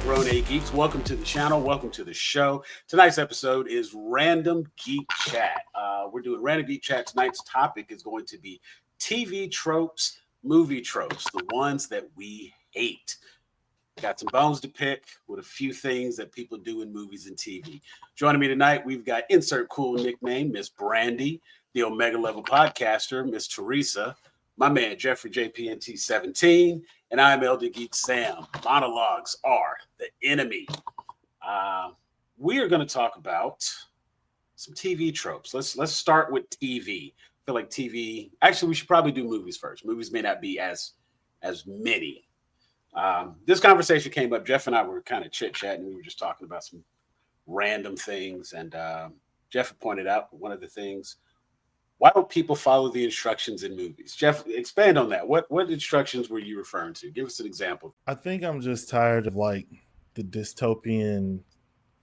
GrownAGeeks. Welcome to the channel. Welcome to the show. Tonight's episode is Random Geek Chat. We're doing Random Geek Chat. Tonight's topic is going to be TV tropes, movie tropes, the ones that we hate. Got some bones to pick with a few things that people do in movies and TV. Joining me tonight, we've got insert cool nickname, Miss Brandy, the Omega Level podcaster, Miss Teresa, my man, Jeffrey JPNT 17, and I'm Elder Geek Sam. Monologues are the enemy. We are going to talk about some TV tropes. Let's start with TV. I feel like TV, actually, we should probably do movies first. Movies may not be as many. This conversation came up. Jeff and I were kind of chit-chatting. We were just talking about some random things. And Jeff pointed out one of the things. Why don't people follow the instructions in movies? Jeff, expand on that. What instructions were you referring to? Give us an example. I think I'm just tired of like the dystopian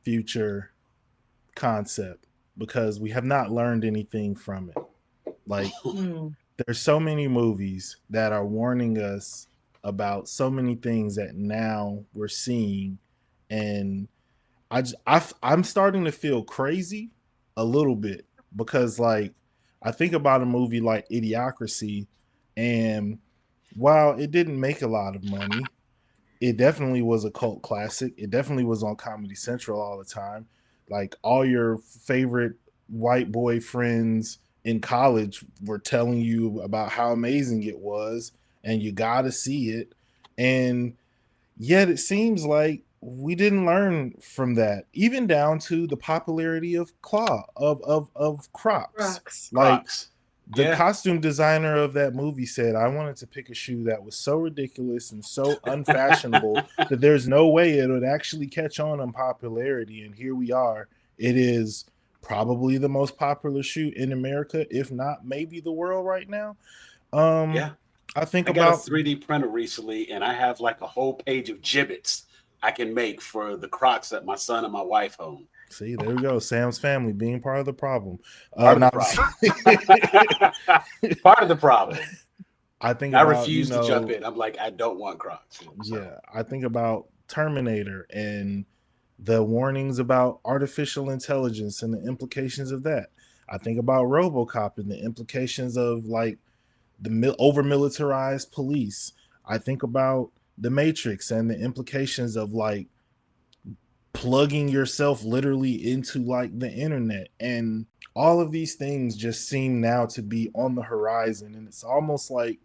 future concept because we have not learned anything from it. Like there's so many movies that are warning us about so many things that now we're seeing, and I'm starting to feel crazy a little bit because like I think about a movie like Idiocracy, and while it didn't make a lot of money, it definitely was a cult classic. It definitely was on Comedy Central all the time. Like all your favorite white boy friends in college were telling you about how amazing it was, and you got to see it. And yet it seems like we didn't learn from that, even down to the popularity of Crocs. Like the costume designer of that movie said, I wanted to pick a shoe that was so ridiculous and so unfashionable that there's no way it would actually catch on in popularity. And here we are. It is probably the most popular shoe in America, if not maybe the world right now. I got a 3D printer recently, and I have like a whole page of gibbets I can make for the Crocs that my son and my wife own. See, there we go. Sam's family being part of the problem. Part of the problem. I refuse to jump in. I'm like, I don't want Crocs. Yeah, I think about Terminator and the warnings about artificial intelligence and the implications of that. I think about RoboCop and the implications of like the over-militarized police. I think about The Matrix and the implications of like plugging yourself literally into like the internet, and all of these things just seem now to be on the horizon. And it's almost like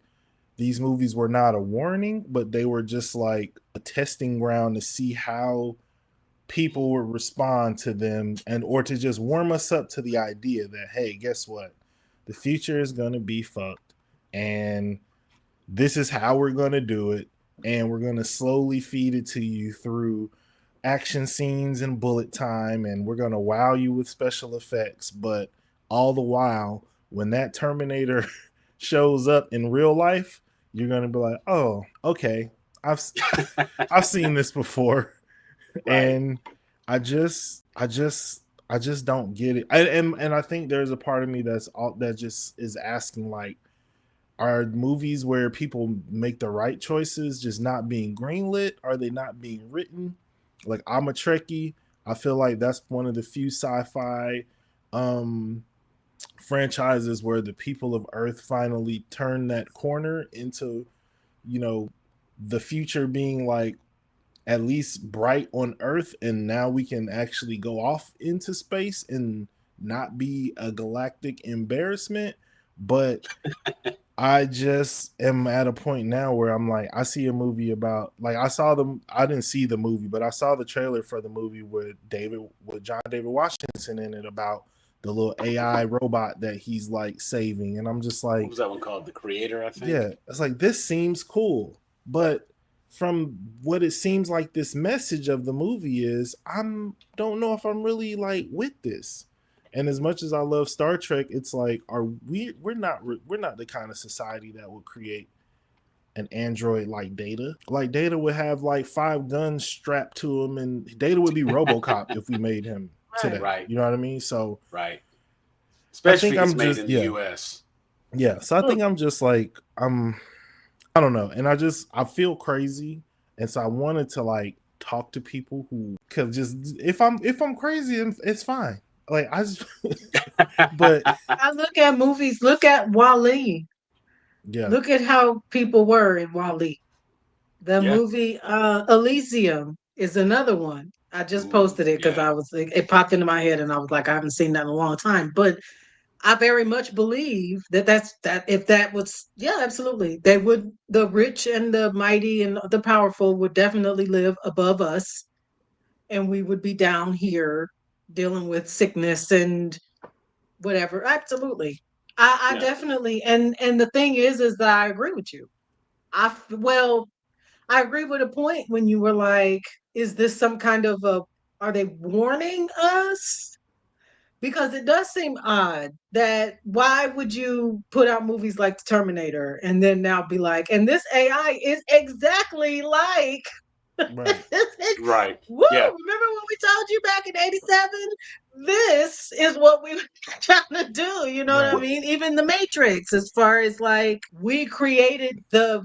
these movies were not a warning, but they were just like a testing ground to see how people would respond to them, and or to just warm us up to the idea that, hey, guess what, the future is going to be fucked, and this is how we're going to do it. And we're going to slowly feed it to you through action scenes and bullet time. And we're going to wow you with special effects. But all the while, when that Terminator shows up in real life, you're going to be like, oh, okay, I've seen this before. Right. And I just don't get it. And I think there's a part of me that just is asking, like, are movies where people make the right choices just not being greenlit? Are they not being written? Like, I'm a Trekkie. I feel like that's one of the few sci-fi franchises where the people of Earth finally turn that corner into, you know, the future being like at least bright on Earth, and now we can actually go off into space and not be a galactic embarrassment. But I just am at a point now where I'm like, I see a movie about, like, I didn't see the movie, but I saw the trailer for the movie with John David Washington in it, about the little AI robot that he's like saving. And I'm just like, what was that one called? The Creator, I think. Yeah. It's like, this seems cool, but from what it seems like this message of the movie is, don't know if I'm really like with this. And as much as I love Star Trek, it's like, we're not the kind of society that would create an android like Data. Like, Data would have like 5 guns strapped to him, and Data would be RoboCop if we made him today. Right. You know what I mean? So right. Especially if it's made in the US. Yeah. So I think I'm just like, I don't know. And I feel crazy. And so I wanted to like talk to people who cause just if I'm crazy, it's fine. Like I just but I look at movies, look at Wally. yeah. Look at how people were in Wally. The Yeah. movie Elysium is another one. I just Ooh, posted it because yeah. it popped into my head and I was like, I haven't seen that in a long time. But I very much believe that if that was, yeah, absolutely. The rich and the mighty and the powerful would definitely live above us, and we would be down here dealing with sickness and whatever. Absolutely. I Yeah. definitely, and the thing is that I agree with you. Well, I agree with a point when you were like, is this some kind of are they warning us? Because it does seem odd that why would you put out movies like Terminator and then now be like, and this AI is exactly like Right. Right. woo, Yeah. remember when we told you back in 87? This is what we were trying to do, you know what I Right. Well, mean? Even the Matrix, as far as like we created the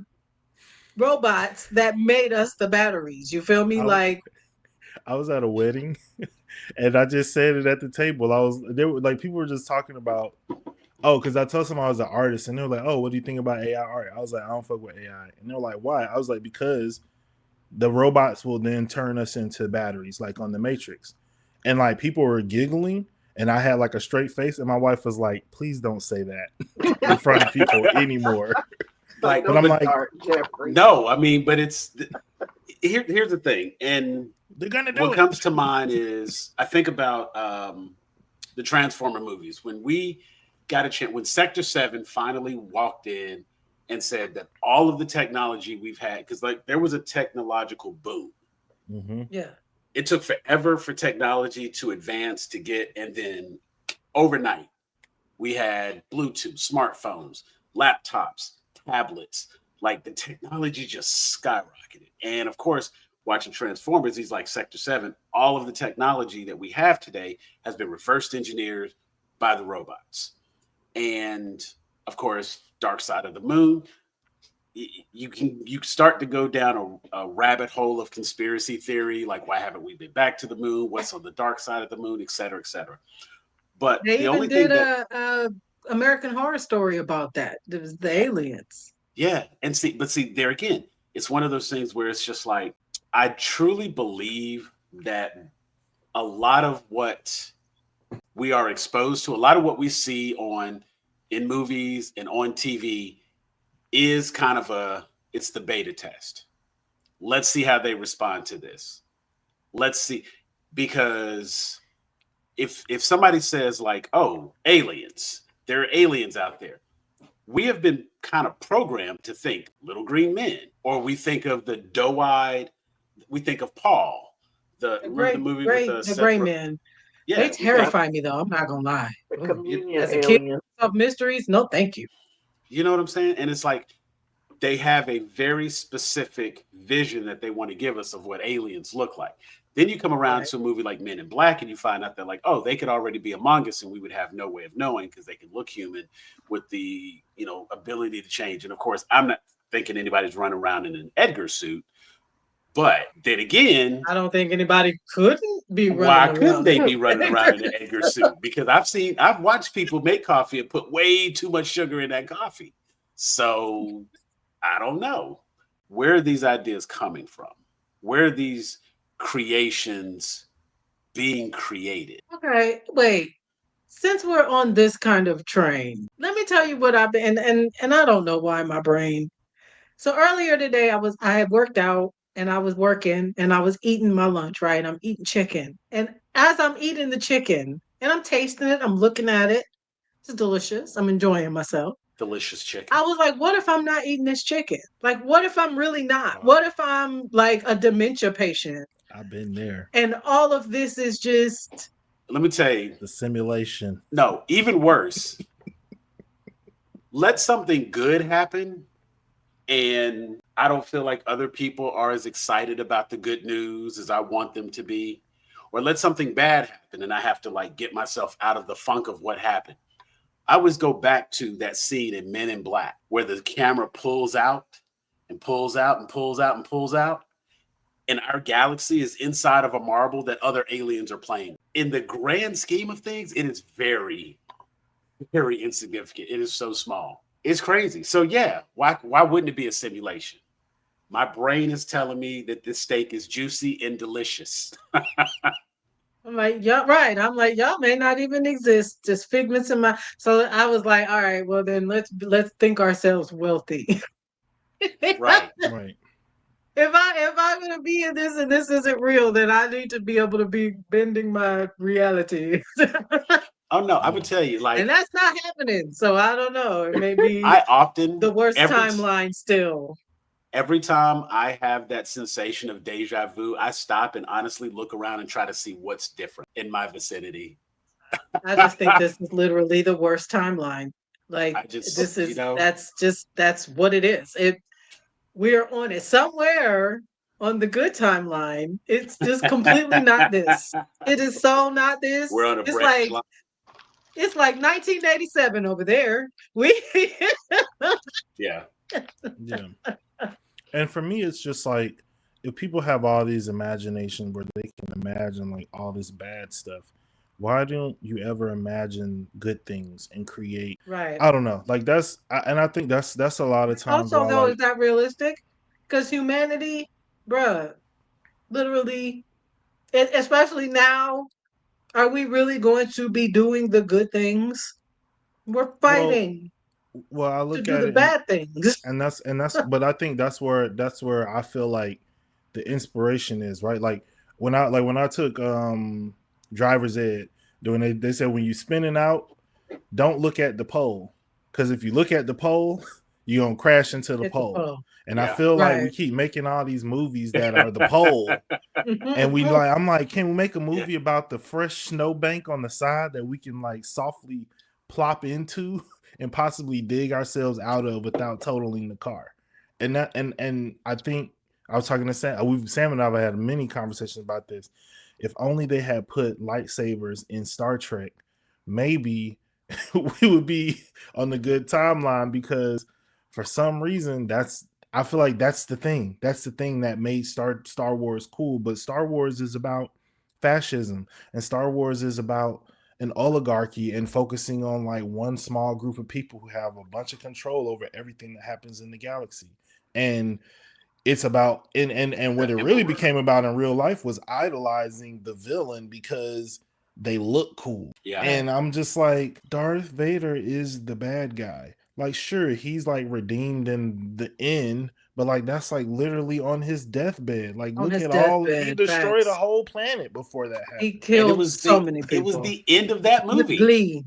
robots that made us the batteries. You feel me? I Like I was at a wedding and I just said it at the table. There were like people were just talking about because I told them I was an artist and they were like, oh, what do you think about AI art? I was like, I don't fuck with AI. And they were like, why? I was like, because the robots will then turn us into batteries, like on the Matrix. And like people were giggling, and I had like a straight face, and my wife was like, please don't say that in front of people anymore. like, But I'm but like, Jeffrey. no, I mean, but here's the thing, and they're gonna what do it. comes to mind is I think about the Transformer movies when we got a chance when Sector 7 finally walked in and said that all of the technology we've had, because like there was a technological boom. Mm-hmm. yeah. It took forever for technology to advance to get, and then overnight we had Bluetooth, smartphones, laptops, tablets. Like the technology just skyrocketed. And of course, watching Transformers, he's like Sector 7, all of the technology that we have today has been reverse engineered by the robots. And of course, Dark Side of the Moon, you start to go down a rabbit hole of conspiracy theory, like why haven't we been back to the moon? What's on the dark side of the moon, et cetera, et cetera. But They the even only did thing that a American Horror Story about that. It was the yeah, aliens. yeah, and see, there again, it's one of those things where it's just like I truly believe that a lot of what we are exposed to, a lot of what we see on in movies and on TV is kind of it's the beta test. Let's see how they respond to this. Let's see, because if somebody says like, "Oh, aliens, there are aliens out there," we have been kind of programmed to think little green men, or we think of the doe-eyed. We think of Paul. The The remember the movie with the Seth? gray men. They Yeah, we think Yep. terrify me though. I'm not gonna lie. The Ooh. you, communion As a kid alien. of mysteries, no, thank you. you know what I'm saying, and it's like they have a very specific vision that they want to give us of what aliens look like. Then you come around Right. to a movie like Men in Black and you find out that like, oh, they could already be among us and we would have no way of knowing because they can look human with the, ability to change. And of course, I'm not thinking anybody's running around in an Edgar suit. But then again, I don't think anybody couldn't be why running couldn't around. they be running around in an Edgar suit? Because I've watched people make coffee and put way too much sugar in that coffee. So I don't know. Where are these ideas coming from? Where are these creations being created? Okay, wait. Since we're on this kind of train, let me tell you what I've been and I don't know why my brain. So earlier today I had worked out and I was working and I was eating my lunch, right? I'm eating chicken. And as I'm eating the chicken and I'm tasting it, I'm looking at it. It's delicious. I'm enjoying myself. Delicious chicken. I was like, what if I'm not eating this chicken? Like, what if I'm really not? What Wow. if I'm like a dementia patient I've been there. and all of this is just Let me tell you, The simulation. no, even worse. Let something good happen, and I don't feel like other people are as excited about the good news as I want them to be. Or let something bad happen, and I have to like get myself out of the funk of what happened. I always go back to that scene in Men in Black where the camera pulls out and pulls out and pulls out and pulls out. and our galaxy is inside of a marble that other aliens are playing. In the grand scheme of things, it is very, very insignificant. It is so small. It's crazy. So yeah, why wouldn't it be a simulation? My brain is telling me that this steak is juicy and delicious. I'm like, yeah, right. I'm like, y'all may not even exist, just figments in my. So I was like, all right, well then let's think ourselves wealthy. Right. Right. If I'm gonna be in this and this isn't real, then I need to be able to be bending my reality. Oh no, I would Yeah. tell you, And like that's not happening. So I don't know. It may be I often the worst timeline still. every time I have that sensation of deja vu, I stop and honestly look around and try to see what's different in my vicinity. I just think this is literally the worst timeline. Like I just, this is that's what it is. We're on it somewhere on the good timeline. It's just completely not this. It is so not this. we're on a It's branch like line. it's like 1987 over there. We Yeah. Yeah. And for me, it's just like if people have all these imaginations where they can imagine like all this bad stuff, why don't you ever imagine good things and create? right. I don't know. Like and I think that's a lot of times Also, why though, is like that realistic? Because humanity, bruh, literally, especially now, are we really going to be doing the good things? We're well, fighting I to look do at the it and bad things. but I think that's where I feel like the inspiration is, right? Like when I took driver's ed, doing they said when you spinning out, don't look at the pole, because if you look at the pole, you're gonna crash into the Hit the pole. pole. And I Yeah. feel like we Right. keep making all these movies that are the pole, and I'm like, can we make a Yeah. movie about the fresh snowbank on the side that we can like softly plop into and possibly dig ourselves out of without totaling the car? And I think I was talking to Sam and I have had many conversations about this. If only they had put lightsabers in Star Trek, maybe we would be on the good timeline, because for some reason I feel like that's the thing. That's the thing that made Star Wars cool. But Star Wars is about fascism, and Star Wars is about an oligarchy and focusing on like one small group of people who have a bunch of control over everything that happens in the galaxy. And it's about and what it really became about in real life was idolizing the villain because they look cool. Yeah. Right. And I'm just like, Darth Vader is the bad guy. Like, sure, he's like redeemed in the end, but like that's like literally on his deathbed. Like, On look his at all he deathbed, destroyed a facts. whole planet before that He happened. And killed so many it was people the end of that with movie. glee.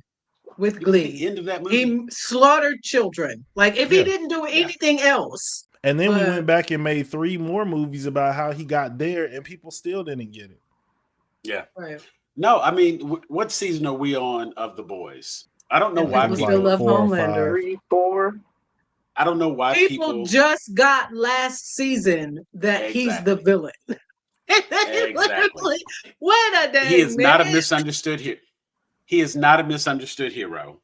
With It was the glee. end of that movie. He slaughtered children. Like if he Yeah. didn't do Yeah. anything else, And then we but went back and made 3 more movies about how he got there, and people still didn't get it. Yeah. right. No, I mean, what season are we on of The Boys? I don't know And I think why people it's still like people. love 4 or Homelander. 5. 3, 4. I don't know why People people. just got last season that he's the Exactly. villain. Exactly. Literally, wait a He dang is not a minute. misunderstood hero. He is not a misunderstood hero.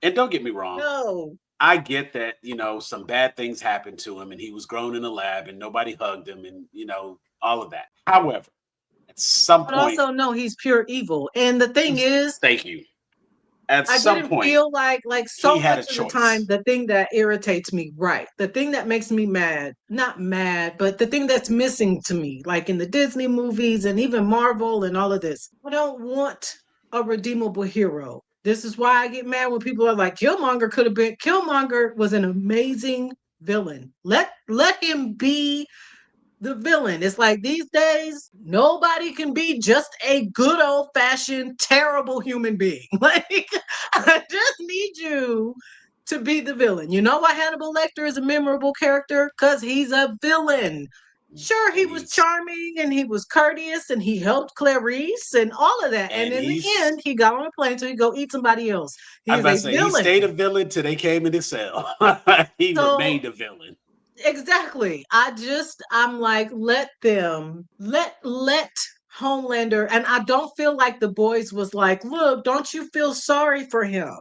And don't get me wrong. No. I get that, some bad things happened to him and he was grown in a lab and nobody hugged him and, all of that. However, at some But point, also no, he's pure evil. And the thing is, thank you. At I some didn't point, feel like he so had a much of the time, choice. the thing that irritates me, right? The thing that makes me mad, not mad, but the thing that's missing to me, like in the Disney movies and even Marvel and all of this, I don't want a redeemable hero. This is why I get mad when people are like, Killmonger was an amazing villain. Let him be the villain. It's like these days, nobody can be just a good old fashioned terrible human being. Like, I just need you to be the villain. You know why Hannibal Lecter is a memorable character? Because he's a villain. Sure, he And was he's charming and he was courteous and he helped Clarice and all of that. And and in the he's end, he got on a plane so he go eat somebody else. He I'm is about to a say he villain. stayed a villain till they came in his cell. He So remained a villain. exactly. I'm like, let Homelander, and I don't feel like the boys was like, look, don't you feel sorry for him?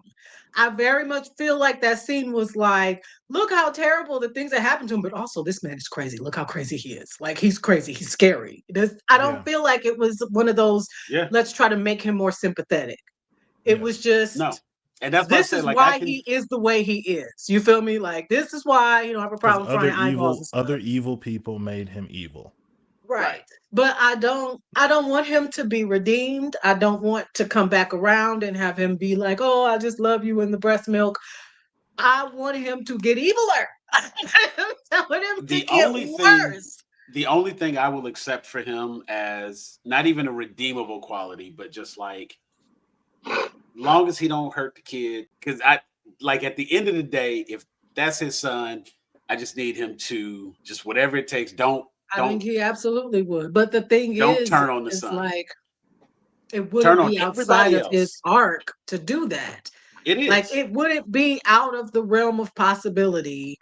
I very much feel like that scene was like, look how terrible the things that happened to him, but also this man is crazy. Look how crazy he is. Like he's crazy. He's scary. I Yeah. don't feel like it was one of those, Yeah. let's try to make him more sympathetic. It Yeah. was just, No. And that's why I this said, is like, I why can. he is the way he is. You feel me? Like this is why, I have a Because problem frying eyeballs and stuff. other evil people made him evil. Right. Right. But I don't want him to be redeemed. I don't want to come back around and have him be like, "Oh, I just love you in the breast milk." I want him to get eviler. I want him to The get only thing, worse. the only thing I will accept for him as not even a redeemable quality, but just like, long as he don't hurt the kid, because I like at the end of the day, if that's his son, I just need him to just whatever it takes. Don't I think don't he absolutely would. But the thing don't turn on the is son. like it Turn wouldn't on be outside everybody of his else. arc to do that. It Like is. it wouldn't be out of the realm of possibility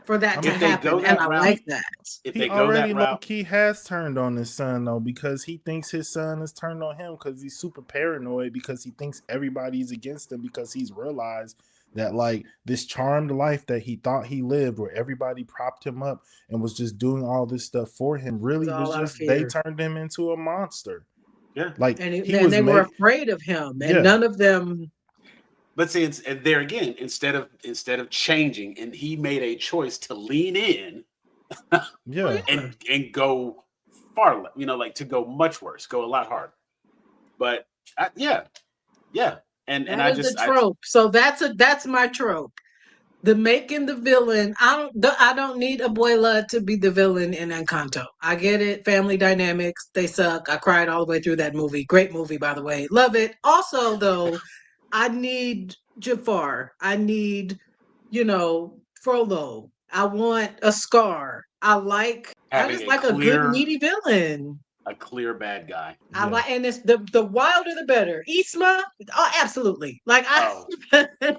for I that to mean, If they go happen. And that I like route, that. if he they go already that low route, key has turned on his son though, because he thinks his son is turned on him because he's super paranoid, because he thinks everybody's against him, because he's realized that like this charmed life that he thought he lived, where everybody propped him up and was just doing all this stuff for him, It was really was all out of just they fear. turned him into a monster. yeah. Like he And was they were made, afraid of him, and yeah, none of them. But see, and there again, instead of changing, and he made a choice to lean in Oh yeah, yeah, and go far, like to go much worse, go a lot harder. But yeah, yeah, and that I is the just trope. So that's my trope. The making the villain. I don't need Abuela to be the villain in Encanto. I get it. Family dynamics, they suck. I cried all the way through that movie. Great movie, by the way. Love it. Also, though, I need Jafar. I need, Frollo. I want a Scar. I having just like a good meaty villain. a clear bad guy. I yeah. like, and it's the wilder the better. Isma, oh, absolutely. Like Oh,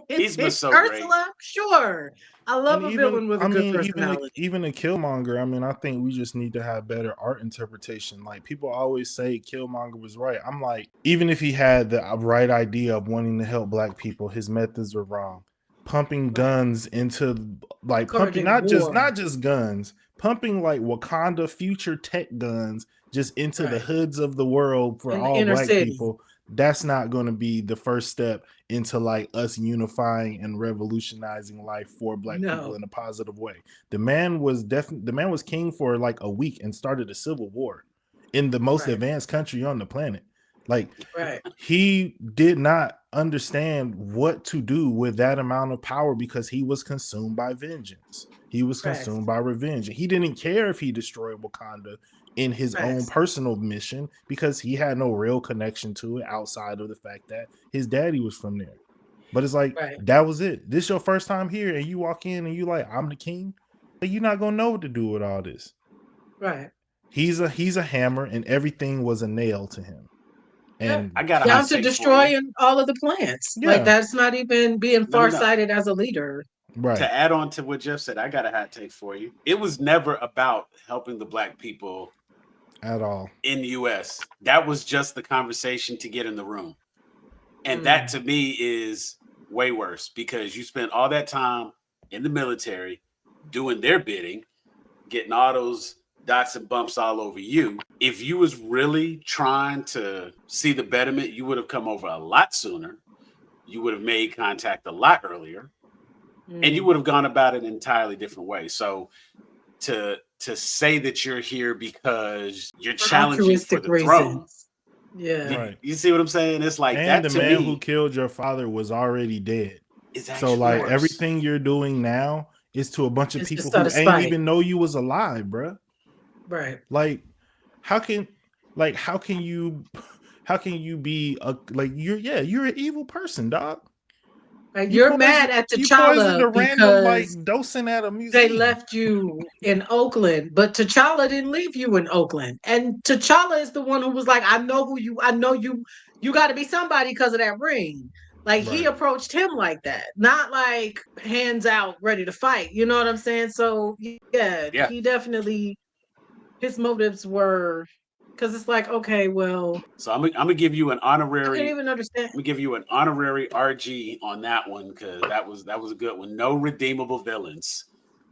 Yzma's so great. Ursula, sure. I And love a even, villain with I a good mean, personality. even a Killmonger. I mean, I think we just need to have better art interpretation. Like people always say, Killmonger was right. I'm like, even if he had the right idea of wanting to help Black people, his methods were wrong. Pumping Right. guns into, like pumping Encouraging war. not just guns, pumping like Wakanda future tech guns just into the Right. hoods of the world for In the all inner Black city. people. That's not going to be the first step into like us unifying and revolutionizing life for Black people No. in a positive way. The man was the man was king for like a week and started a civil war in the most Right. advanced country on the planet. Like Right. he did not understand what to do with that amount of power because he was consumed by vengeance. He was Facts. consumed by revenge. He didn't care if he destroyed Wakanda in his own Facts. personal mission because he had no real connection to it outside of the fact that his daddy was from there. But it's like Right. that was it. This your first time here, and you walk in and you like, I'm the king. Like, you're not gonna know what to do with all this. Right. He's a hammer, and everything was a nail to him. Yeah. And I got a he, Down hot to take for you. destroying all of the plants. Like yeah, that's not even being No, no, no. farsighted as a leader. right, To add on to what Jeff said, I got a hot take for you. It was never about helping the Black people at all. in the U.S. That was just the conversation to get in the room. And that Mm. to me is way worse because you spent all that time in the military doing their bidding, getting all those dots and bumps all over you. If you was really trying to see the betterment, you would have come over a lot sooner. You would have made contact a lot earlier, and you Mm. would have gone about it an entirely different way. So to say that you're here because you're For challenging for altruistic the throne, reasons. Yeah. Right. you see what I'm saying? It's like And that the to man who me killed your father was already dead. is So actually like Right. worse. everything you're doing now is to a bunch of It's people just out who of ain't spite. even know you was alive, bruh. Right. Like how can how can you be a like you're an evil person, dog. Like you're mad at You poisoned T'Challa a random like because docent at a they museum. left you in Oakland, but T'Challa didn't leave you in Oakland. And T'Challa is the one who was like, I know you got to be somebody because of that ring. Like he Right. approached him like that, not like hands out, ready to fight. You know what I'm saying? So yeah, Yeah. he definitely, his motives were Because it's like, okay, well, So I'm gonna give you an I can't honorary. even understand. I'm gonna give you an honorary RG on that one because that was a good one. No redeemable villains.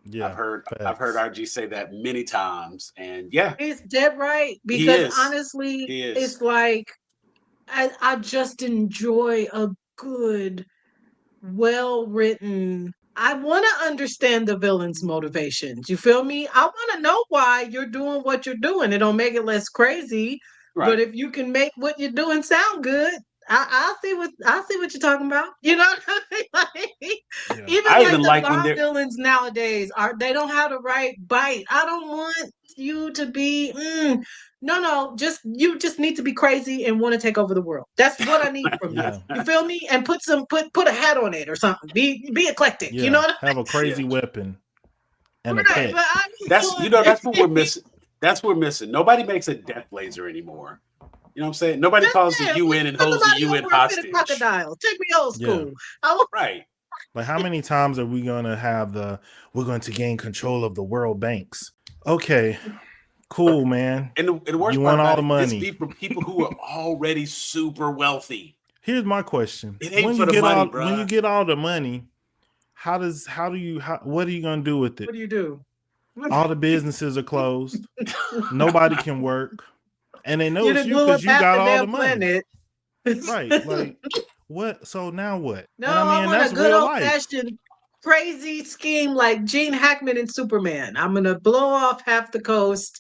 Yeah, I've heard facts. RG say that many times, and yeah, He's dead right. he Because is. honestly, He is. it's like I just enjoy a good, well written. I want to understand the villain's motivations. You feel me? I want to know why you're doing what you're doing. It don't make it less crazy, but Right. if you can make what you're doing sound good, I see what you're talking about. You know what I mean? Like, Yeah. even I like even the like when Bond they're villains nowadays are they don't have the right bite. I don't want you to be. No, just you just need to be crazy and want to take over the world. That's what I need from you. Yeah. You feel me? And put a hat on it or something. Be eclectic. You know Yeah. what I Have a yeah. crazy weapon and a mean? Right, pet. but I just That's want that's what we're missing. That's what we're missing. Nobody makes a death laser anymore. You know what I'm saying? Nobody just calls the saying, UN and put holds the somebody UN over a fit of hostage. crocodile. Take me old Yeah. school. I want Right. Like, how many times are we gonna have we're going to gain control of the world banks? Okay, cool, man. And the You worst part want all about the it, this money. be for people who are already super wealthy. Here's my question: It ain't for the money, when you bruh. get all the money, what are you gonna do with it? what do you do? All the businesses are closed. Nobody can work, and they know You it's done you blew up because you half got the all the damn money, planet. right? Like, what? So now what? No, And I I mean, want a that's good real old life, fashioned crazy scheme like Gene Hackman and Superman. I'm gonna blow off half the coast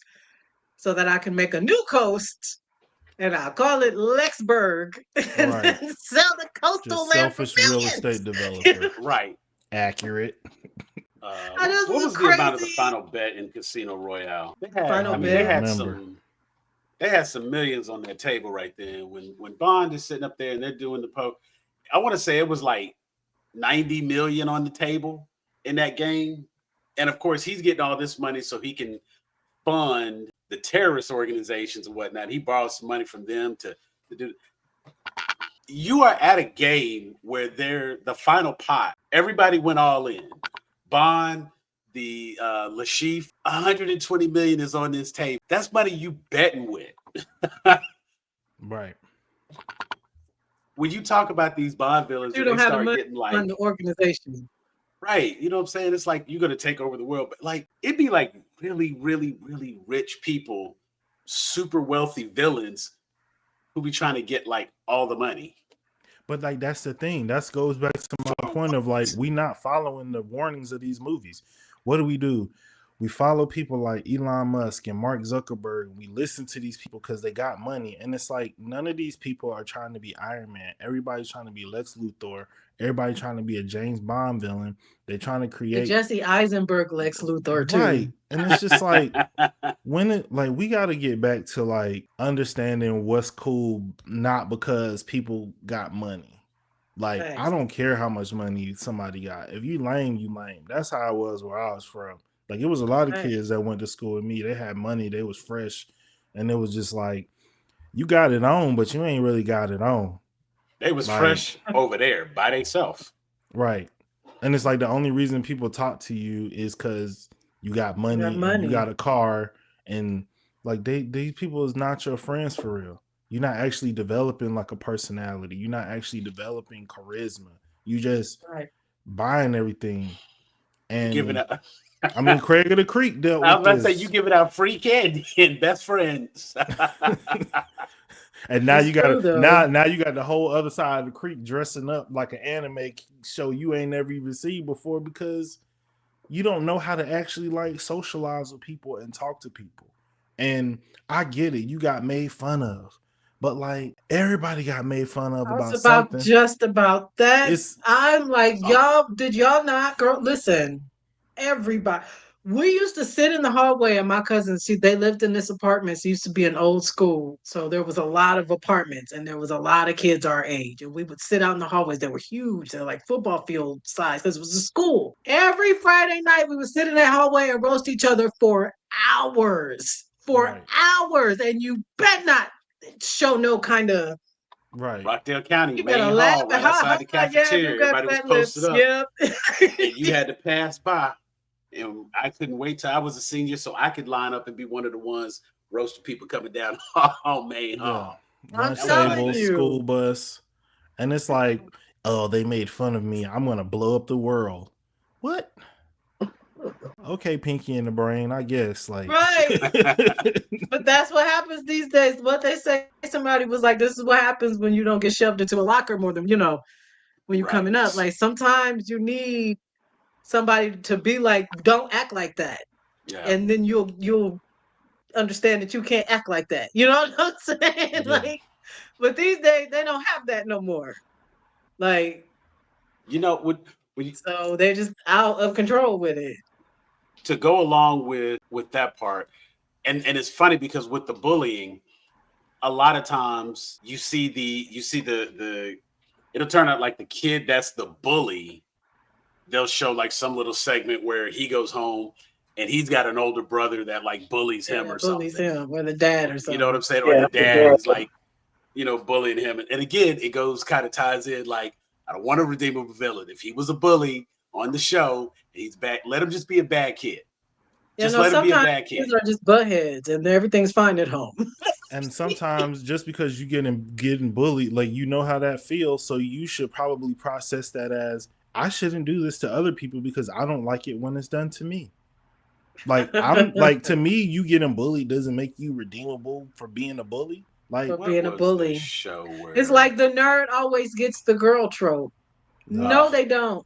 so that I can make a new coast and I'll call it Lexburg and right? then sell the coastal Just land for selfish real millions. estate You know, developer. Right. Accurate. I just What want was the amount of the crazy final bet in Casino Royale? I final don't They even bet. had remember. some. They had some millions on their table right then. When Bond is sitting up there and they're doing the poke, I want to say it was like 90 million on the table in that game. And of course, he's getting all this money so he can fund the terrorist organizations and whatnot. He borrows some money from them to do. You are at a game where they're the final pot. Everybody went all in. Bond, the Lashif, 120 million is on this table. That's money you betting with. Right. When you talk about these Bond villains You and they don't have the start money getting to fund like the organization. right, you know what I'm saying? It's like you're gonna take over the world, but like it'd be like really, really, really rich people, super wealthy villains who be trying to get like all the money. But like that's the thing. That goes back to my point of like we not following the warnings of these movies. What do? We follow people like Elon Musk and Mark Zuckerberg. We listen to these people because they got money. And it's like none of these people are trying to be Iron Man. Everybody's trying to be Lex Luthor. Everybody trying to be a James Bond villain. They're trying to The create Jesse Eisenberg Lex Luthor too. right. And it's just like we got to get back to like understanding what's cool, not because people got money. Like I Thanks. don't care how much money somebody got. If you lame, you lame. That's how it was where I was from. Like it was a lot of Thanks. kids that went to school with me. They had money. They was fresh, and it was just like you got it on, but you ain't really got it on. They was Like fresh over there by themselves. right. And it's like the only reason people talk to you is because you got You got money and you money. got a car, and like these people is not your friends for real. You're not actually developing like a personality. You're not actually developing charisma. You just Right. buying everything. You giving And up. I mean, Craig of the Creek dealt I was with about to say you this. giving out free candy and best friends. And now It's you got true though. now you got the whole other side of the creek dressing up like an anime show you ain't never even seen before because you don't know how to actually like socialize with people and talk to people. And I get it, you got made fun of, but like everybody got made fun of I was about about something. just about that. It's I'm like, Something. y'all, did y'all not girl listen? Everybody. We used to sit in the hallway and my cousins, see, they lived in this apartment. It used to be an old school. So there was a lot of apartments and there was a lot of kids our age. And we would sit out in the hallways. They were huge. They're like football field size because it was a school. Every Friday night we would sit in that hallway and roast each other for hours. For right, hours. And you bet not show no kind of right. Rockdale County, you better main laugh hall, and right ha outside the ha. Yeah, you cafeteria. got Everybody was fat posted lips. up, Yep. and you had to pass by. And I couldn't wait till I was a senior so I could line up and be one of the ones roasting people coming down on Main Yeah. Hall. Lunch That was funny. table, you. school bus. And it's like, oh, they made fun of me. I'm going to blow up the world. What? Okay, Pinky in the brain, I guess. Like, Right. But that's what happens these days. What they say, somebody was like, this is what happens when you don't get shoved into a locker more than, when you're coming up. Right. Like sometimes you need somebody to be like, don't act like that. Yeah. And then you'll understand that you can't act like that. You know what I'm saying? Yeah. Like, but these days they don't have that no more. Like, You know, when you, so they're just out of control with it. to go along with that part, and it's funny because with the bullying, a lot of times you see the it'll turn out like the kid that's the bully. They'll show like some little segment where he goes home and he's got an older brother that like bullies him or Bullies something. him or the dad or You know what something. I'm saying? Or the dad is like, bullying him. And again, it goes kind of ties in like, I don't want to redeem a villain. If he was a bully on the show, and he's bad, let him just be a bad kid. Just let him be a Sometimes bad kid. kids are just butt heads and everything's fine at home. and sometimes just because you getting bullied, like you know how that feels, so you should probably process that as I shouldn't do this to other people because I don't like it when it's done to me. Like I'm like to me, you getting bullied doesn't make you redeemable for being a bully. Like For What being a was bully. the show where It's like the nerd always gets the girl trope. No, they don't.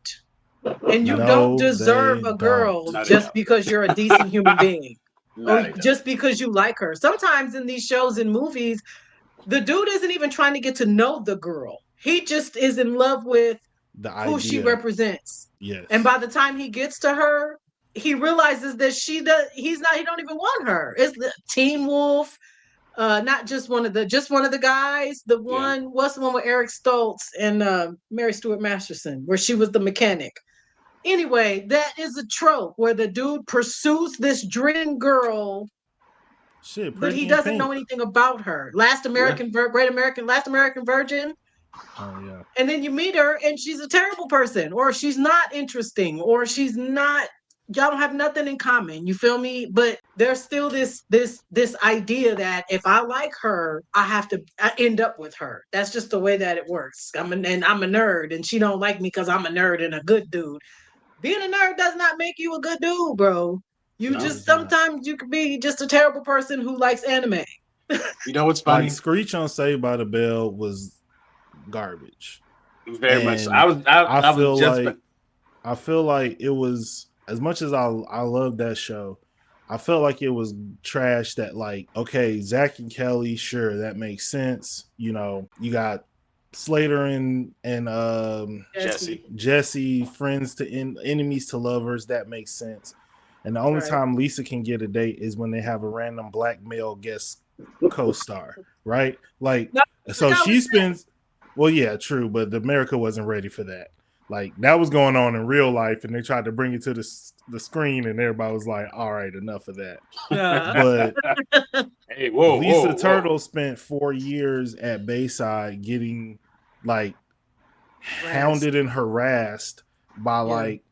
And you No, don't no, deserve they a girl don't. No, they just don't. because you're a decent human being. No, Or they don't. just because you like her. Sometimes in these shows and movies, the dude isn't even trying to get to know the girl. He just is in love with The who she idea, represents. yes. And by the time he gets to her, he realizes that he don't even want her. It's the Teen Wolf, not just one of the guys. Yeah. What's the one with Eric Stoltz and Mary Stuart Masterson, where she was the mechanic. Anyway, that is a trope where the dude pursues this dream girl, Shit, but he Pretty in doesn't know Pink. anything about her. Last American Virgin. Oh yeah. And then you meet her and she's a terrible person, or she's not interesting, or she's not, y'all don't have nothing in common. You feel me? But there's still this idea that if I like her, I end up with her. That's just the way that it works. I'm a nerd and she don't like me because I'm a nerd and a good dude. Being a nerd does not make you a good dude, bro. You No. just sometimes you could be just a terrible person who likes anime. You know what's funny? Like Screech on Saved by the Bell was garbage. Very much. So. And I was I feel like it was, as much as I love that show, I felt like it was trash. That like, okay, Zach and Kelly, sure, that makes sense. You know, you got Slater and Jesse, friends to enemies to lovers, that makes sense. And the only Right. time Lisa can get a date is when they have a random black male guest co-star, right? Like, No, so that she was spends. Well, yeah, true, but America wasn't ready for that. Like that was going on in real life, and they tried to bring it to the screen, and everybody was like, "All right, enough of that." But hey, whoa, Lisa whoa, Turtle whoa. spent 4 years at Bayside getting like hounded and harassed by like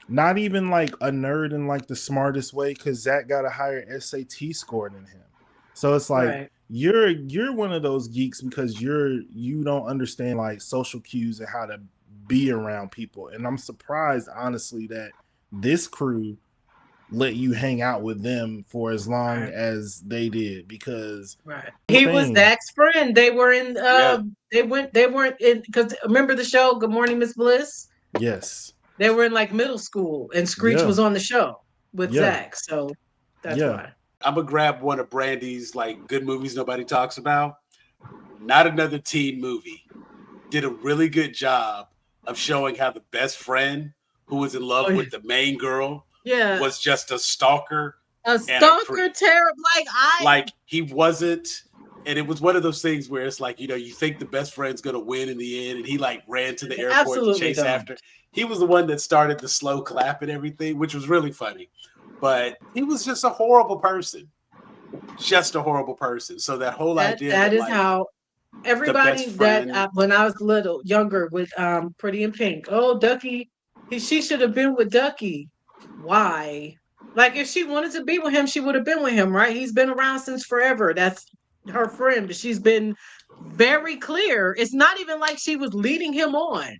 not even like a nerd in like the smartest way, because Zach got a higher SAT score than him. So it's like Right. you're one of those geeks because you don't understand like social cues and how to be around people. And I'm surprised honestly that this crew let you hang out with them for as long as they did, because He was Zach's friend. They were in they weren't in, because remember the show Good Morning Miss Bliss? Yes. They were in like middle school and Screech was on the show with Zach. So that's why. I'm gonna grab one of Brandy's like good movies nobody talks about. Not Another Teen Movie did a really good job of showing how the best friend who was in love with the main girl was just a stalker. Terrible. Like he wasn't, and it was one of those things where it's like, you think the best friend's gonna win in the end, and he like ran to the airport to chase after. He was the one that started the slow clap and everything, which was really funny. But he was just a horrible person. Just a horrible person. So that whole idea that is like, how everybody that when I was little, younger with Pretty in Pink. Oh, Ducky, she should have been with Ducky. Why? Like if she wanted to be with him, she would have been with him, right? He's been around since forever. That's her friend, but she's been very clear. It's not even like she was leading him on.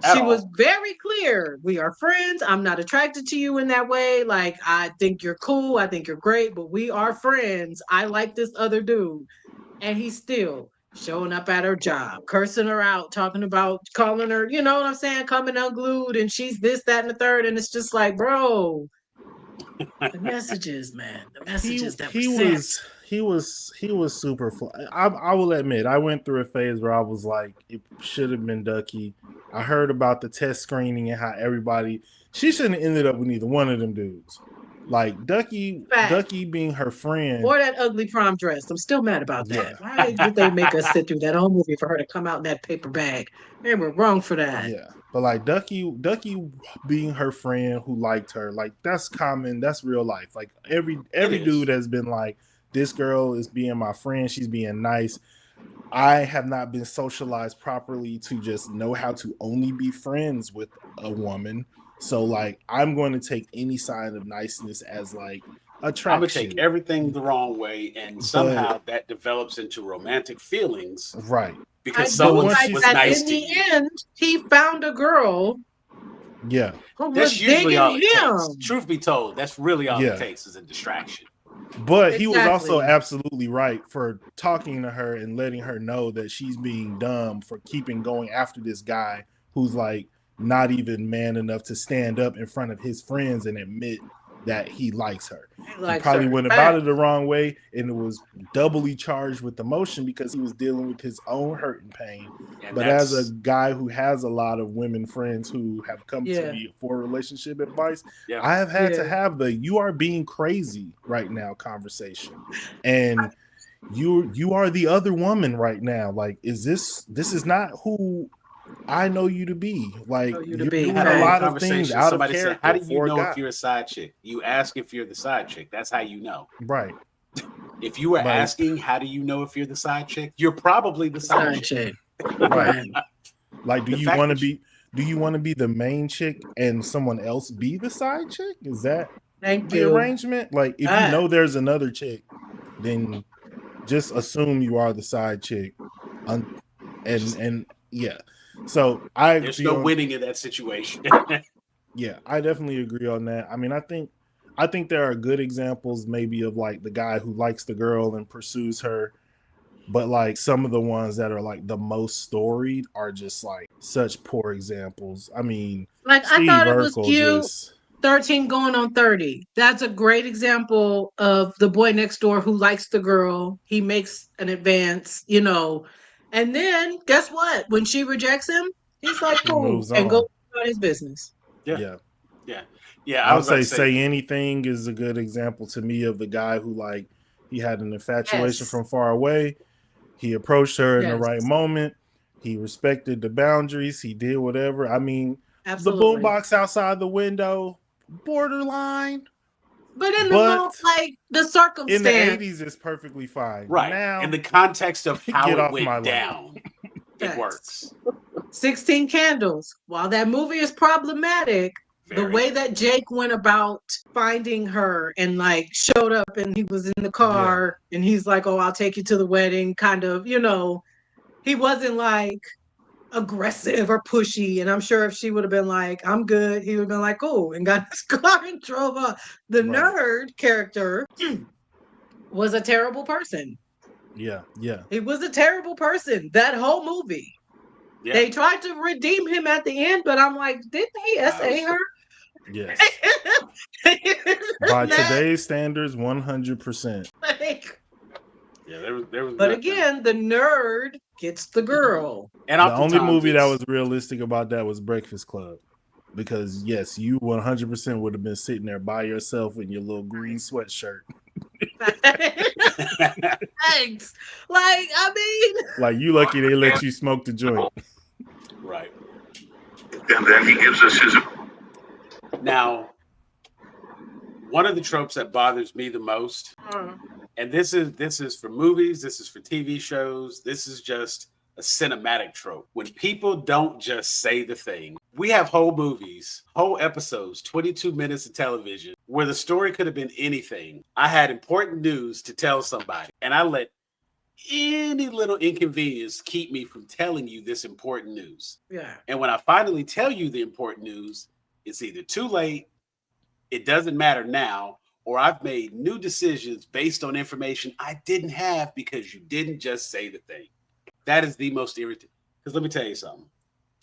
At She was all. very clear. We are friends. I'm not attracted to you in that way. Like I think you're cool. I think you're great, but we are friends. I like this other dude. And he's still showing up at her job, cursing her out, talking about calling her, you know what I'm saying, coming unglued, and she's this, that, and the third. And it's just like, bro, the messages, man, the he messages that were he sent. was he was super I will admit, I went through a phase where I was like, it should have been Ducky. I heard about the test screening and how everybody, she shouldn't have ended up with either one of them dudes. Like Fact. Ducky being her friend. Or that ugly prom dress. I'm still mad about that. Yeah, Why did they make us sit through that whole movie for her to come out in that paper bag? They were wrong for that. yeah. But like Ducky being her friend who liked her, like that's common, that's real life. Like It every is. dude has been like, this girl is being my friend, she's being nice. I have not been socialized properly to just know how to only be friends with a woman. So like I'm going to take any sign of niceness as like I'm gonna take attraction. everything the wrong way, and But somehow that develops into romantic feelings right. I because But do someone once like you was that nice in to the you. end, he found a girl yeah, who was That's usually digging all it takes. him. Truth be told, that's really all it yeah. takes is a distraction. But he was also Exactly. absolutely right for talking to her and letting her know that she's being dumb for keeping going after this guy who's like not even man enough to stand up in front of his friends and admit that he likes her. He He likes probably her. went about Fact. it the wrong way, and it was doubly charged with emotion because he was dealing with his own hurt and pain. And But as a that's guy who has a lot of women friends who have come to Yeah. me for relationship advice, yeah. I have had to Yeah. have the "you are being crazy right now" conversation, and you are the other woman right now. Like, this is not who I know you to be. Know Like, you to you're I be. had doing a a long Fact. lot of things conversation. out of Somebody said, "How character do you for a know if guy." you're a side chick? You ask if you're the side chick. That's how you know. Right. If you were Like, asking, how do you know if you're the side chick? You're probably the side Side chick. chick. right. Right. Like, The fact that do you want to be the main chick and someone else be the side chick? Is that Thank the you. arrangement? Like, if you Fact. know there's another chick, then just assume you are the side chick. Un- just and yeah. So I there's agree no on, winning in that situation. yeah, I definitely agree on that. I mean, I think there are good examples maybe of like the guy who likes the girl and pursues her, but like some of the ones that are like the most storied are just like such poor examples. I mean, Like I Steve thought it was Urkel cute. just 13 going on 30. That's a great example of the boy next door who likes the girl. He makes an advance, you know. And then guess what? When she rejects him, he's like, he cool, moves and goes on. about his business. yeah, Yeah. yeah, yeah. I I'll was about to say, say anything is a good example to me of the guy who like he had an infatuation Yes. from far away. He approached her in the Yes. right moment. He respected the boundaries. He did whatever. I mean, the Absolutely. boombox outside the window, borderline, But in the but moment, like the in the circumstance, 80s it's perfectly fine. right. In Now, the context of how get it off my went lawn. down, it facts. works 16 Candles. While that movie is problematic, the very. way that Jake went about finding her and like showed up and he was in the Yeah. car and he's like, "Oh, I'll take you to the wedding," kind of, you know, he wasn't like aggressive or pushy. And I'm sure if she would have been like, "I'm good," he would have been like, "Cool," and got in his car and drove off. The Right. nerd character was a terrible person. Yeah. Yeah. He was a terrible person that whole movie. Yeah. They tried to redeem him at the end, but I'm like, didn't he I SA was, her? Yes. By That, today's standards, 100%. like, yeah, there was but nothing. again, the nerd gets the girl. And The only oftentimes movie that it's was realistic about that was Breakfast Club. Because yes, you 100% would have been sitting there by yourself in your little green sweatshirt. Thanks. Like, I mean, Like, you lucky they let you smoke the joint. right. And then he gives us his. Now, one of the tropes that bothers me the most, and this is for movies, this is for TV shows, this is just a cinematic trope. When people don't just say the thing. We have whole movies, whole episodes, 22 minutes of television where the story could have been anything. I had important news to tell somebody, and I let any little inconvenience keep me from telling you this important news. Yeah. And when I finally tell you the important news, it's either too late, it doesn't matter now, or I've made new decisions based on information I didn't have because you didn't just say the thing. That is the most irritating. Because let me tell you something.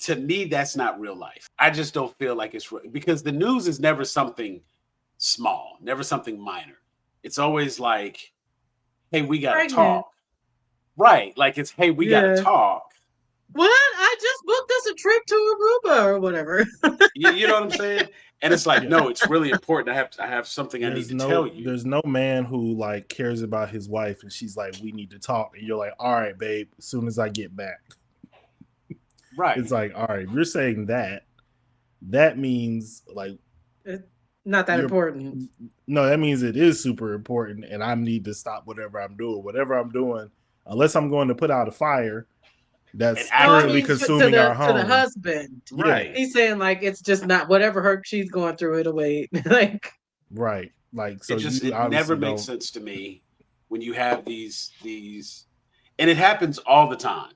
To me, that's not real life. I just don't feel like it's real. Because the news is never something small, never something minor. It's always like, hey, we got to talk. Right. Like it's, hey, we got to talk. What? I just booked us a trip to Aruba or whatever. You know what I'm saying? And it's like, no, it's really important. I have something I need to tell you. There's no man who like cares about his wife and she's like, we need to talk. And you're like, all right, babe, as soon as I get back. Right. It's like, all right, if you're saying that means like it's not that important. No, that means it is super important and I need to stop whatever I'm doing. Whatever I'm doing, unless I'm going to put out a fire that's currently consuming our home. To the husband. Right. He's saying like it's just not whatever she's going through, it'll wait. Like right. Like so it never makes sense to me when you have these and it happens all the time.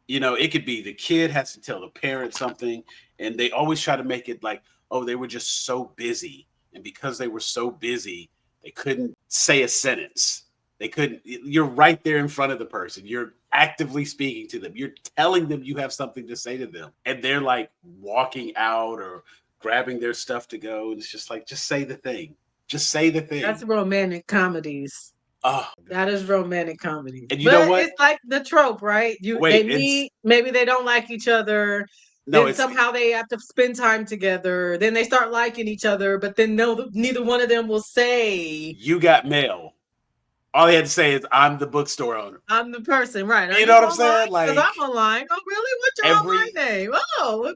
You know, it could be the kid has to tell the parent something and they always try to make it like, oh, they were just so busy. And because they were so busy, they couldn't say a sentence. They couldn't. You're right there in front of the person. You're actively speaking to them. You're telling them you have something to say to them. And they're like walking out or grabbing their stuff to go. And it's just like, just say the thing. Just say the thing. That's romantic comedies. Oh, that is romantic comedy. And you know what? It's like the trope, right? They meet, maybe they don't like each other. Then somehow they have to spend time together. Then they start liking each other, but then neither one of them will say, you got mail. All they had to say is, I'm the bookstore owner. I'm the person, right? You know what I'm saying? Like, because I'm online. Oh, really? What's your online name? Oh,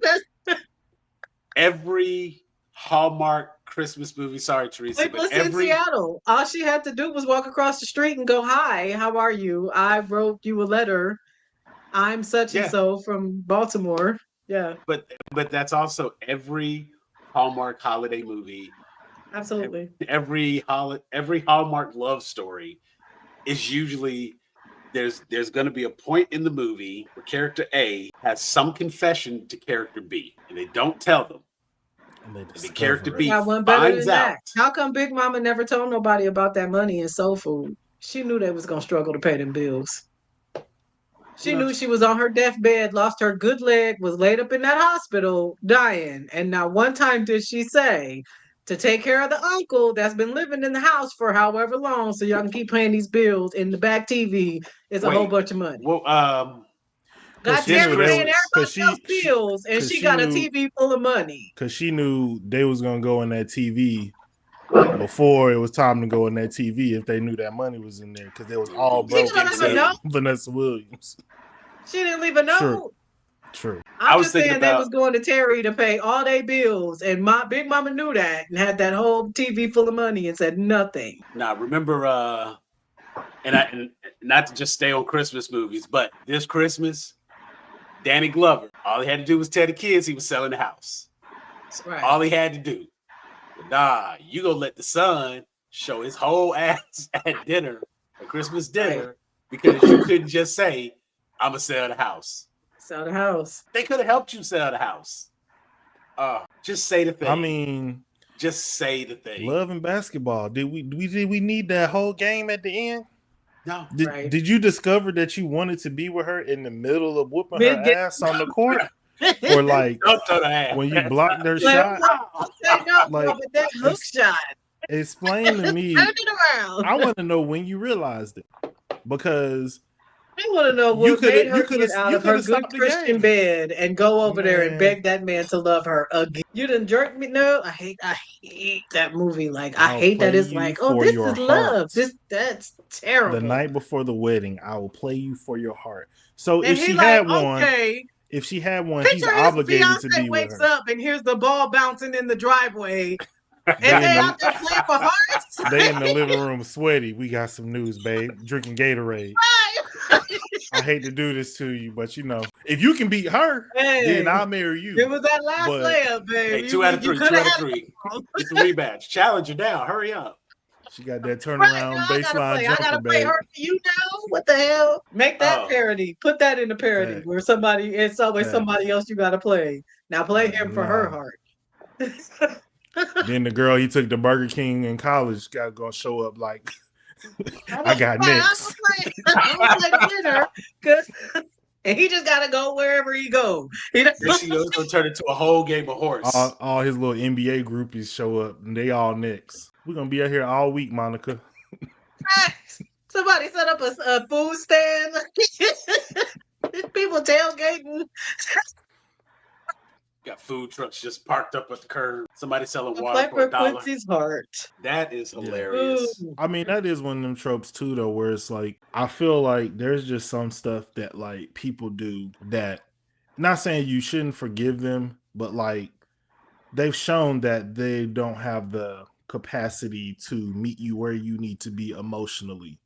every Hallmark Christmas movie. Sorry, Teresa. Like, but in Seattle, all she had to do was walk across the street and go, "Hi, how are you? I wrote you a letter. I'm such and so from Baltimore." Yeah. But that's also every Hallmark holiday movie. Absolutely. Every Hallmark love story is usually there's going to be a point in the movie where character A has some confession to character B, and they don't tell them. And the character B finds out. How come Big Mama never told nobody about that money in soul food? She knew they was gonna struggle to pay them bills. She knew she was on her deathbed, lost her good leg, was laid up in that hospital, dying. And not one time did she say to take care of the uncle that's been living in the house for however long, so y'all can keep paying these bills. In the back TV is a whole bunch of money. Well, got Terry paying everybody else's bills, and she got a TV full of money. Because she knew they was gonna go in that TV before it was time to go in that TV if they knew that money was in there, because they was all broke except Vanessa Williams. She didn't leave a note. True. I'm just saying they was going to Terry to pay all their bills, and my Big Mama knew that and had that whole TV full of money and said nothing. Now remember, and not to just stay on Christmas movies, but this Christmas, Danny Glover, all he had to do was tell the kids he was selling the house. Right. All he had to do. Nah, you gonna let the son show his whole ass at dinner, at Christmas dinner, because you couldn't just say, I'm gonna sell the house. Sell the house. They could have helped you sell the house. Just say the thing. I mean, just say the thing. Love and basketball. Did we need that whole game at the end? No. Did you discover that you wanted to be with her in the middle of whooping her ass on the court? Or like when you blocked their shot? Like that hook shot. Explain to me. Turn it around. I want to know when you realized it, because I want to know what made her get out of her good Christian bed and go over there and beg that man to love her again. You done jerked me. No, I hate that movie. Like I hate that it's like, oh, this is love. That's terrible. The night before the wedding, I will play you for your heart. So if she had one, if she had one, he's obligated to be with her. Wakes up and here's the ball bouncing in the driveway. And they out there playing for hearts. They in the living room sweaty. We got some news, babe. Drinking Gatorade. I hate to do this to you, but if you can beat her, then I'll marry you. It was that last But layup, baby. Hey, 2 out of 3. 2 out of 3. Get the rematch. Challenger down. Hurry up. she got that Right, turnaround I gotta baseline play. I jumper, gotta play babe. her for you now. What the hell? Make that Oh. parody. Put that in the parody Facts. where it's always Facts. somebody else you gotta play. Now play him for her Nah. heart. Then the girl he took to Burger King in college got gonna show up like, I got I'm next. gonna play the winner because and he just gotta go wherever he go. Next thing you know, it's gonna turn into a whole game of horse. All his little NBA groupies show up and they all next. We're gonna be out here all week, Monica. Somebody set up a food stand. People tailgating. Got food trucks just parked up at the curb. Somebody selling The water play for for $1. Quincy's heart. That is hilarious. Ooh. I mean, that is one of them tropes too, though, where it's like I feel like there's just some stuff that like people do that. Not saying you shouldn't forgive them, but like they've shown that they don't have the capacity to meet you where you need to be emotionally.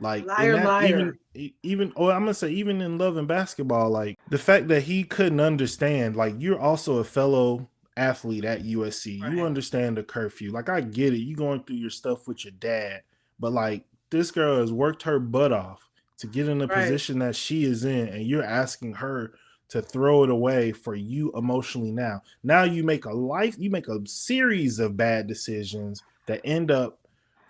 Like in Liar, that, liar. even or I'm gonna say even in love and basketball, like the fact that he couldn't understand, like you're also a fellow athlete at USC. You Right. understand the curfew. Like I get it, you going through your stuff with your dad, but like this girl has worked her butt off to get in the Right. position that she is in, and you're asking her to throw it away for you emotionally now. Now you make a series of bad decisions that end up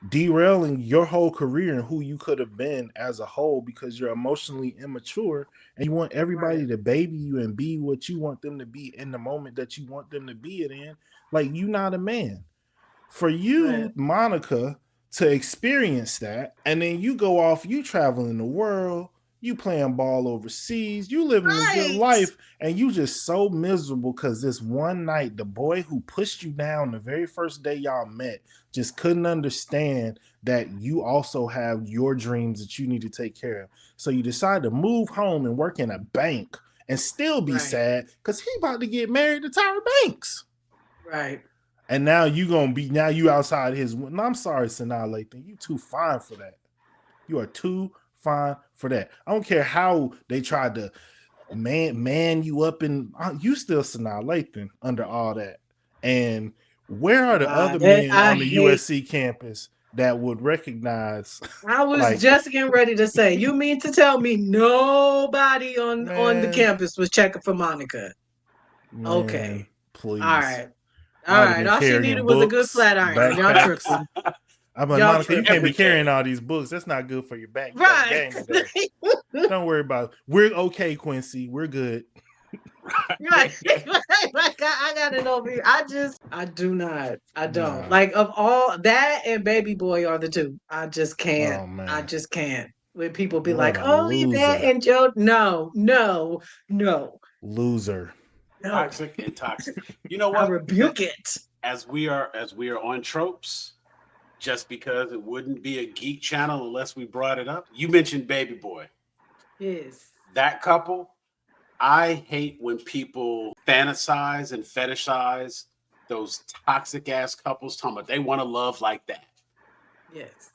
derailing your whole career and who you could have been as a whole because you're emotionally immature and you want everybody Right. to baby you and be what you want them to be in the moment that you want them to be it in. Like you not a man. For you, Right. Monica, to experience that, and then you go off, you traveling the world, you playing ball overseas, you living a good Right. life, and you just so miserable because this one night, the boy who pushed you down the very first day y'all met just couldn't understand that you also have your dreams that you need to take care of. So you decide to move home and work in a bank and still be Right. sad because he about to get married to Tyra Banks. Right. And now you outside his. No, I'm sorry, Sanaa Lathan. You too fine for that. You are too fine for that. I don't care how they tried to man you up, and you still Sanaa Lathan under all that. And where are the other men on the USC campus that would recognize? I was like, just getting ready to say, you mean to tell me nobody on the man, campus was checking for Monica? man, Okay. please. All right. I All would have right. been All she carrying needed was a good books, flat iron. Y'all backpacks. tripping. I'm like, Y'all Monica, you tripping. can't be Everything. carrying all these books. That's not good for your back. You got a Right. game today. Don't worry about it. We're okay, Quincy. We're good. Right. I got it over here. I do not. I don't. Nah. Like of all that and Baby Boy are the two. I just can't. Oh man. I just can't. When people be What like, a oh, you that loser. and Joe. No, no, no, Loser. no. Toxic and toxic. You know I what? rebuke it. As we are on tropes, just because it wouldn't be a geek channel unless we brought it up. You mentioned Baby Boy. Yes. That couple, I hate when people fantasize and fetishize those toxic ass couples talking about they want to love like that. Yes.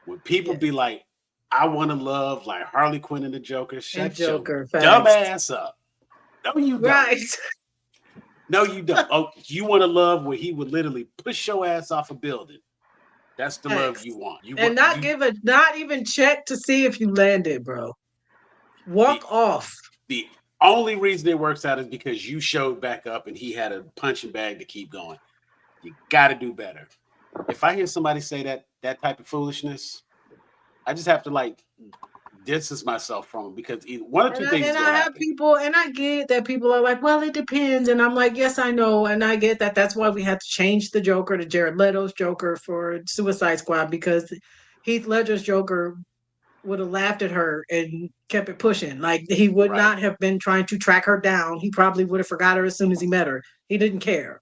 When people Yes. be like, I want to love like Harley Quinn and the Joker, shut Joker, your facts. dumb ass up. No, you don't. Right. No, you don't. Oh, you want to love where he would literally push your ass off a building. That's the love Facts. you want. You And want not even check to see if you landed, bro. Walk off. the only reason it works out is because you showed back up and he had a punching bag to keep going. You got to do better. If I hear somebody say that type of foolishness, I just have to like distance myself from it because one or two things is And going I to have happen. people, and I get that people are like, well, it depends. And I'm like, yes, I know. And I get that. That's why we had to change the Joker to Jared Leto's Joker for Suicide Squad because Heath Ledger's Joker would have laughed at her and kept it pushing. Like he would Right. not have been trying to track her down. He probably would have forgot her as soon as he met her. He didn't care.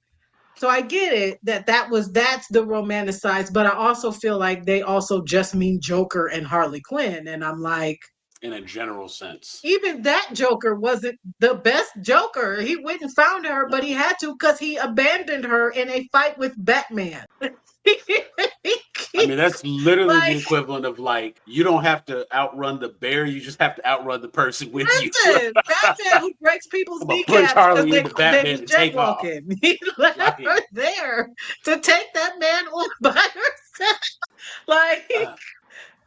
So I get it that's the romanticized, but I also feel like they also just mean Joker and Harley Quinn. And I'm like, in a general sense. Even that Joker wasn't the best Joker. He went and found her, but he had to because he abandoned her in a fight with Batman. I mean, that's literally the Like, equivalent of like, you don't have to outrun the bear, you just have to outrun the person with you. listen, Batman who breaks people's I'm gonna put kneecaps because Charlie into they Batman was and take off. jaywalking. He left Like, her there to take that man on by herself. Like,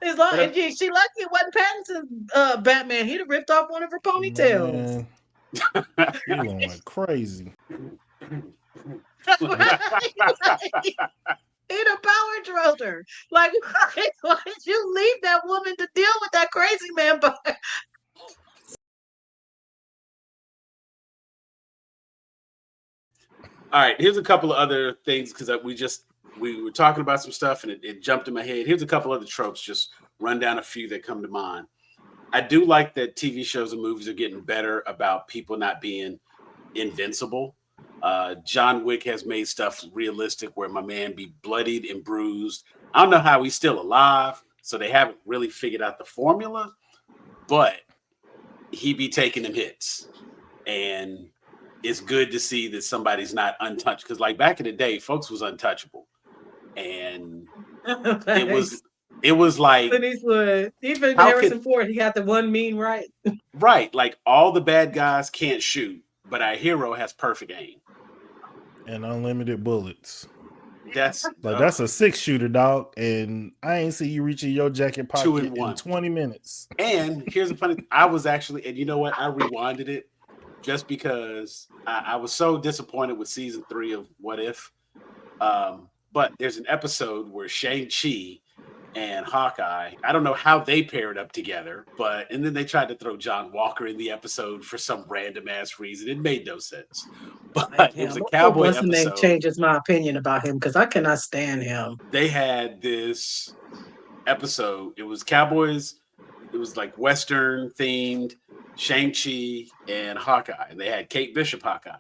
as long but and she lucky it wasn't Pattinson's Batman. He'd have ripped off one of her ponytails. Man, you going crazy. Right? He'd have power drilled her. Like, why did you leave that woman to deal with that crazy man? all right, here's a couple of other things because we were talking about some stuff and it jumped in my head. Here's a couple other tropes, just run down a few that come to mind. I do like that TV shows and movies are getting better about people not being invincible. John Wick has made stuff realistic where my man be bloodied and bruised. I don't know how he's still alive, so they haven't really figured out the formula, but he be taking them hits. And it's good to see that somebody's not untouched. Because like back in the day, folks was untouchable. And it was like Clint Eastwood, even how Harrison Ford, he got the one mean right. Right, like all the bad guys can't shoot, but our hero has perfect aim. And unlimited bullets. That's a 6-shooter, dog. And I ain't see you reaching your jacket pocket 2 in 1. in 20 minutes. And here's the funny thing. I was actually, and you know what? I rewinded it just because I was so disappointed with season 3 of What If. But there's an episode where Shang-Chi and Hawkeye, I don't know how they paired up together, and then they tried to throw John Walker in the episode for some random ass reason. It made no sense. But it was a cowboy What's the name episode. changes my opinion about him because I cannot stand him. They had this episode. It was cowboys. It was like Western themed, Shang-Chi and Hawkeye. And they had Kate Bishop Hawkeye.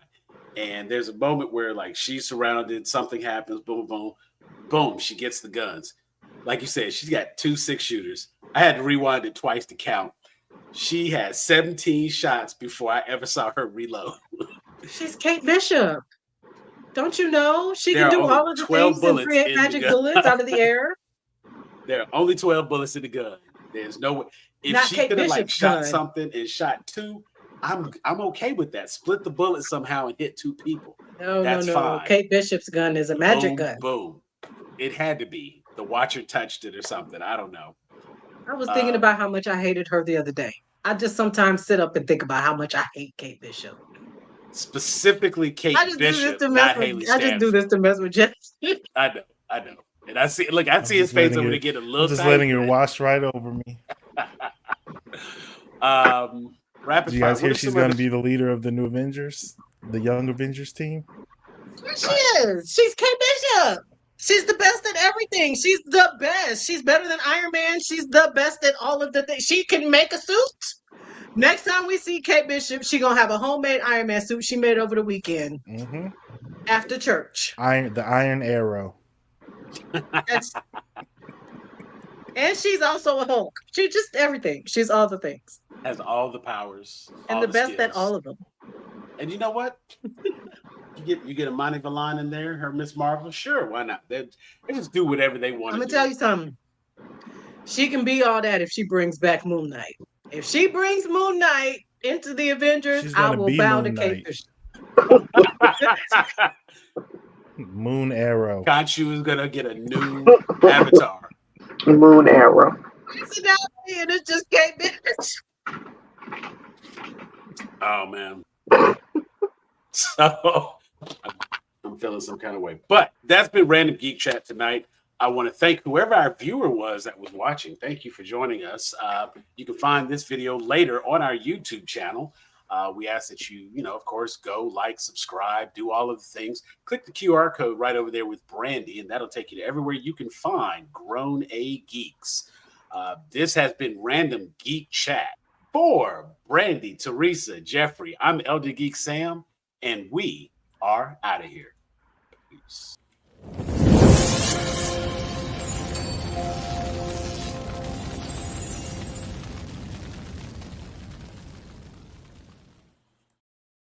And there's a moment where like she's surrounded, something happens, boom, boom, boom, she gets the guns. Like you said, she's got 2 6-shooters. I had to rewind it twice to count. She had 17 shots before I ever saw her reload. She's Kate Bishop. Don't you know? She There can are do only all of the 12 things and bullets create in the magic gun. bullets out of the air. There are only 12 bullets in the gun. There's no way. If Not she Kate could have like Bishop's shot gun. something and shot 2, I'm okay with that. Split the bullet somehow and hit 2 people. That's No. fine. Kate Bishop's gun is a magic gun. Boom. It had to be. The watcher touched it or something. I don't know. I was thinking about how much I hated her the other day. I just sometimes sit up and think about how much I hate Kate Bishop. Specifically Kate Bishop, not Haley Stanfield. I just do this to mess with Jeff. I know. And I see his face over there getting a little just tight. letting it wash right over me. Rapid Do you fire. guys hear she's going to be the leader of the new Avengers, the Young Avengers team? She is. She's Kate Bishop. She's the best at everything. She's the best. She's better than Iron Man. She's the best at all of the things. She can make a suit. Next time we see Kate Bishop, she's going to have a homemade Iron Man suit she made over the weekend. Mm-hmm. After church. The Iron Arrow. And she's also a Hulk. She's just everything. She's all the things. Has all the powers. And the best skills. At all of them. And you know what? You get a Monty Valon in there, her Miss Marvel. Sure, why not? They just do whatever they want. I'm gonna tell you something. She can be all that if she brings back Moon Knight. If she brings Moon Knight into the Avengers, I will bow to Kate Bishop. Moon Arrow. Khonshu is gonna get a new avatar. Moon Arrow. And it's just Kate Bishop. Oh man. So I'm feeling some kind of way. But that's been Random Geek Chat tonight. I want to thank whoever our viewer was that was watching. Thank you for joining us. You can find this video later on our YouTube channel. We ask that you, of course, go like, subscribe, do all of the things. Click the QR code right over there with Brandy, and that'll take you to everywhere you can find GrownAGeeks. This has been Random Geek Chat. For Brandy, Teresa, Jeffrey, I'm Elder Geek Sam, and we are out of here. Peace.